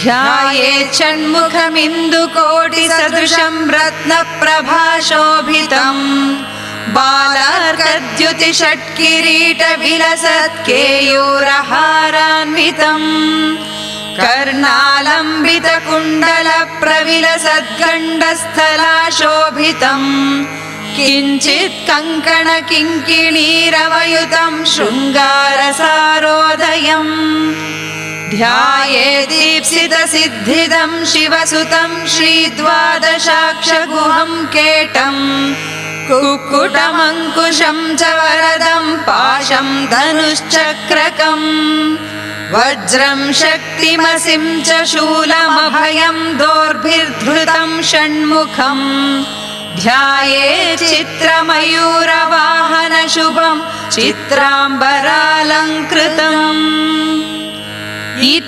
ध्यायेत् षण्मुखमिन्दुकोटिसदृशं रत्नप्रभाशोभितम् बालार्कद्युतिषट्किरीटविलसत्केयूरहारान्वितम् कर्णालम्बितकुण्डलप्रविलसद्गण्डस्थलाशोभितम् किञ्चित् कङ्कणकिङ्किणीरवयुतं शृङ्गारसारोदयम् ध्यायेदीप्सितसिद्धिदं शिवसुतं श्रीद्वादशाक्षगुहं केटम् कुक्कुटमङ्कुशं च वरदं पाशं धनुश्चक्रकम् वज्रं शक्तिमसिं च शूलमभयं दोर्भिर्धृतं षण्मुखम् ध्यायेत् चित्रमयूरवाहनशुभं चित्राम्बरालङ्कृतम्।